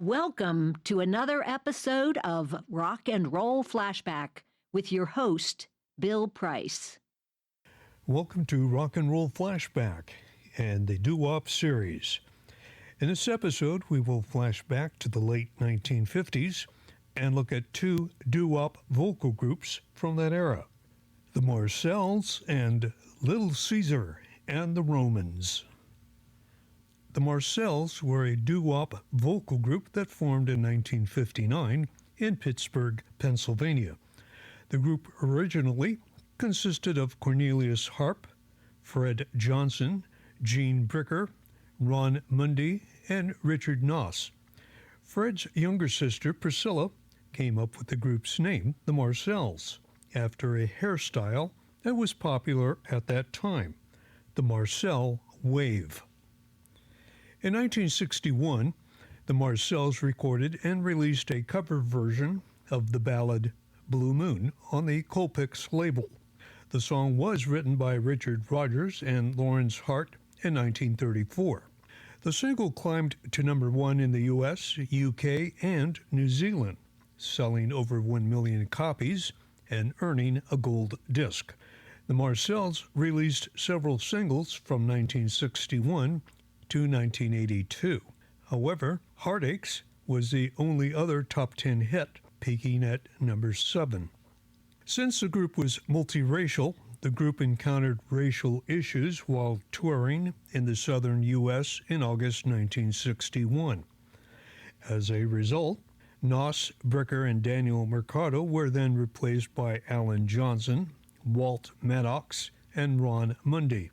Welcome to another episode of Rock and Roll Flashback with your host, Bill Price. Welcome to Rock and Roll Flashback and the Doo Wop series. In this episode, we will flash back to the late 1950s and look at two doo wop vocal groups from that era, the Marcels and Little Caesar and the Romans. The Marcels were a doo wop vocal group that formed in 1959 in Pittsburgh, Pennsylvania. The group originally consisted of Cornelius Harp, Fred Johnson, Gene Bricker, Ron Mundy, and Richard Noss. Fred's younger sister, Priscilla, came up with the group's name, the Marcels, after a hairstyle that was popular at that time, the Marcel wave. In 1961, the Marcels recorded and released a cover version of the ballad Blue Moon on the Colpix label. The song was written by Richard Rodgers and Lawrence Hart in 1934. The single climbed to number 1 in the U.S., UK, and New Zealand, selling over 1 million copies and earning a gold disc. The Marcels released several singles from 1961 to 1982. However, Heartaches was the only other top 10 hit, peaking at number 7. Since the group was multiracial, the group encountered racial issues while touring in the southern U.S. in August 1961. As a result, Noss, Bricker, and Daniel Mercado were then replaced by Alan Johnson, Walt Maddox, and Ron Mundy.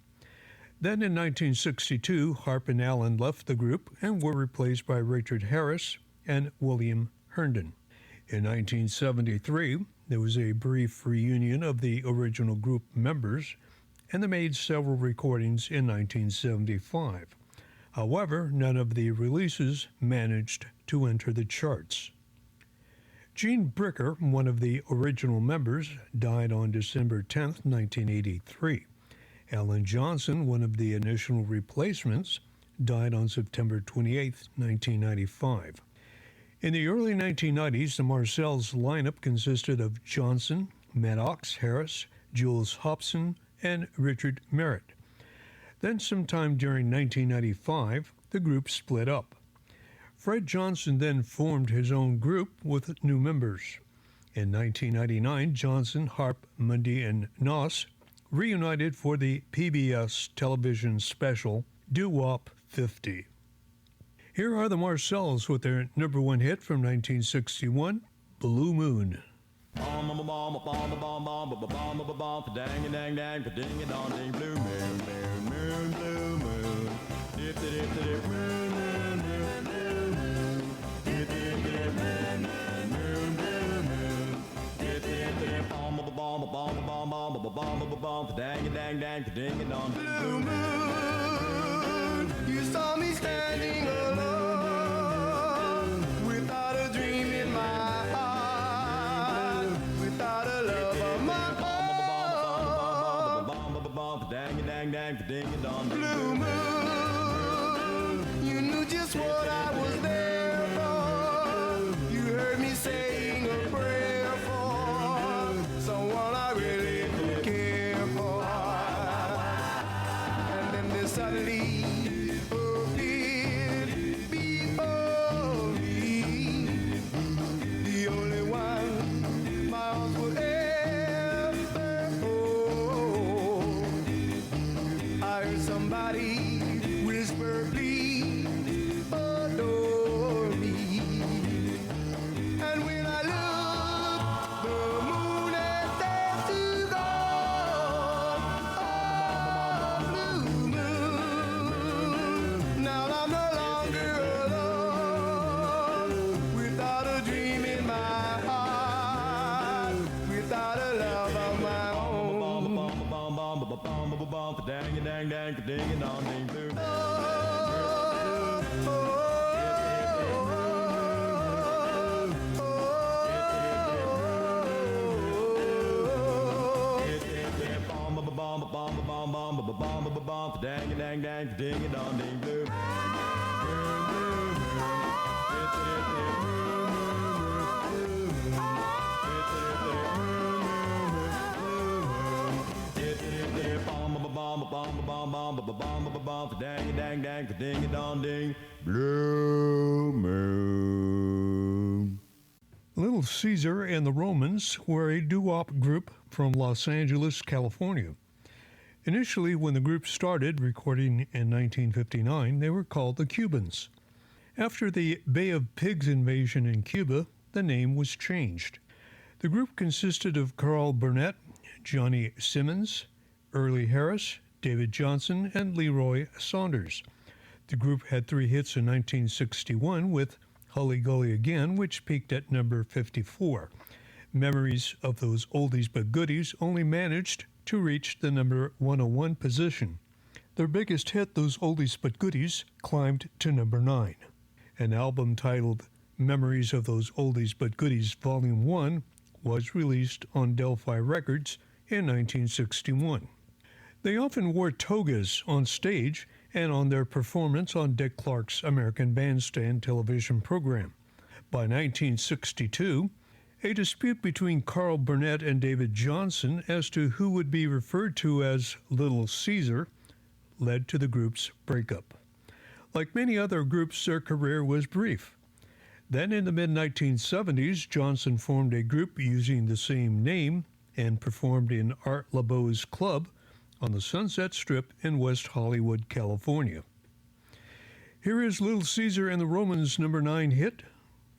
Then in 1962, Harp and Allen left the group and were replaced by Richard Harris and William Herndon. In 1973, there was a brief reunion of the original group members, and they made several recordings in 1975. However, none of the releases managed to enter the charts. Gene Bricker, one of the original members, died on December 10, 1983. Alan Johnson, one of the initial replacements, died on September 28, 1995. In the early 1990s, the Marcels lineup consisted of Johnson, Maddox, Harris, Jules Hobson, and Richard Merritt. Then sometime during 1995, the group split up. Fred Johnson then formed his own group with new members. In 1999, Johnson, Harp, Mundy, and Noss reunited for the PBS television special Doo Wop 50. Here are the Marcels with their number 1 hit from 1961, Blue Moon. Blue moon, you saw me standing alone, without a dream in my heart, without a love of my own. Blue moon, you knew just what I was there for. You heard me saying a prayer for someone I really could care for. And then there suddenly appeared before me, the only one my arms would ever hold. I heard somebody whisper, please adore me. And when I looked, the moon had set to gold. Oh, blue moon, now I'm no longer alone, without a dream in my heart, without a love of my own. Blue moon. Little Caesar and the Romans were a doo-wop group from Los Angeles, California. Initially, when the group started recording in 1959, they were called the Cubans. After the Bay of Pigs invasion in Cuba, the name was changed. The group consisted of Carl Burnett, Johnny Simmons, Early Harris, David Johnson, and Leroy Saunders. The group had 3 hits in 1961 with Hully Gully Again, which peaked at number 54. Memories of Those Oldies But Goodies only managed to reach the number 101 position. Their biggest hit, Those Oldies But Goodies, climbed to number 9. An album titled Memories of Those Oldies But Goodies Volume 1 was released on Delphi Records in 1961. They often wore togas on stage and on their performance on Dick Clark's American Bandstand television program. By 1962, a dispute between Carl Burnett and David Johnson as to who would be referred to as Little Caesar led to the group's breakup. Like many other groups, their career was brief. Then in the mid-1970s, Johnson formed a group using the same name and performed in Art LeBeau's Club on the Sunset Strip in West Hollywood, California. Here is Little Caesar and the Romans' number 9 hit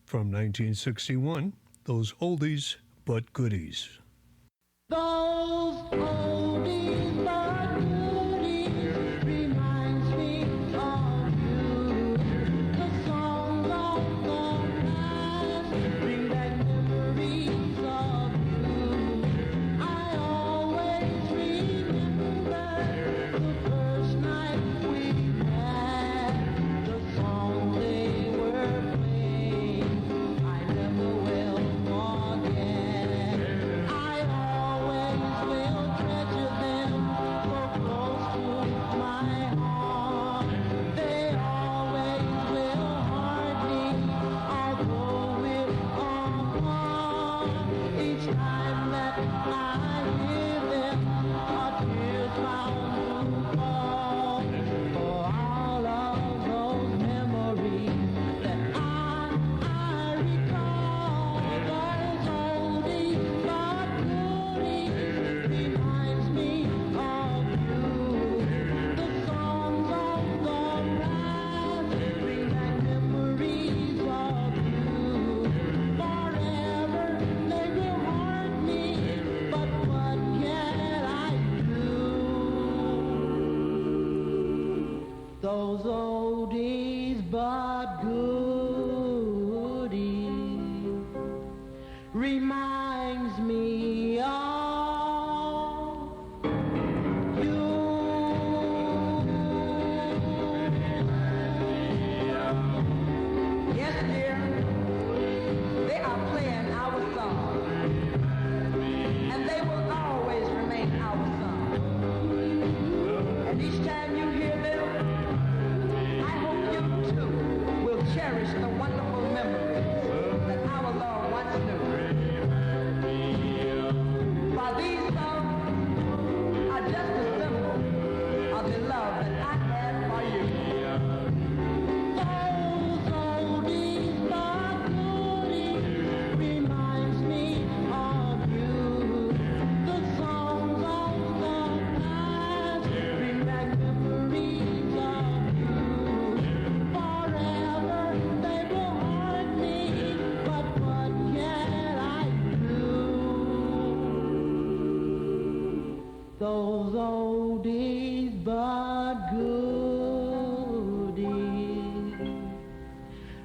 from 1961, Those Oldies But Goodies. Those oldies but goodies reminds me of you. The songs of the past bring back memories of you. I always remember the first night we met. The songs they were playing, I never will forget. I always will treasure them so close to my heart. They always will haunt me, although we're apart. Each time that I hear them, a tear's bound to fall. For all of those memories that I recall, those oldies but goodies reminds me of you. The songs of the past bring back memories of you. Forever they will haunt me, but what can I do? Those oldies but goodies reminds me of you. Yes, dear, they are playing our song, and they will always remain our song. And each time you hear them, I hope you too will cherish the wonderful memories that our Lord once knew. For these songs are just a symbol of the love that I have for you. Those oldies but goodies reminds me of you. The songs of the past bring back memories of you. Forever they will haunt me, but what can I do? Those oldies but goodies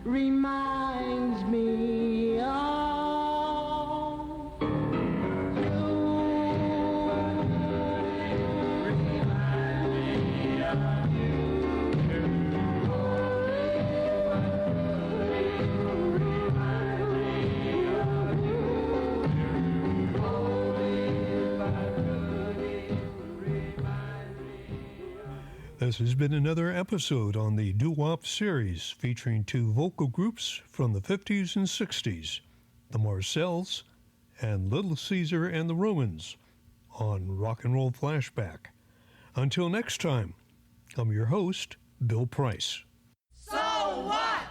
reminds me of you. This has been another episode on the Doo Wop series featuring two vocal groups from the 50s and 60s, the Marcels and Little Caesar and the Romans, on Rock and Roll Flashback. Until next time, I'm your host, Bill Price. So what?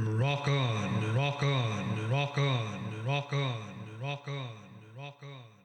Rock on, rock on, rock on, rock on, rock on, rock on.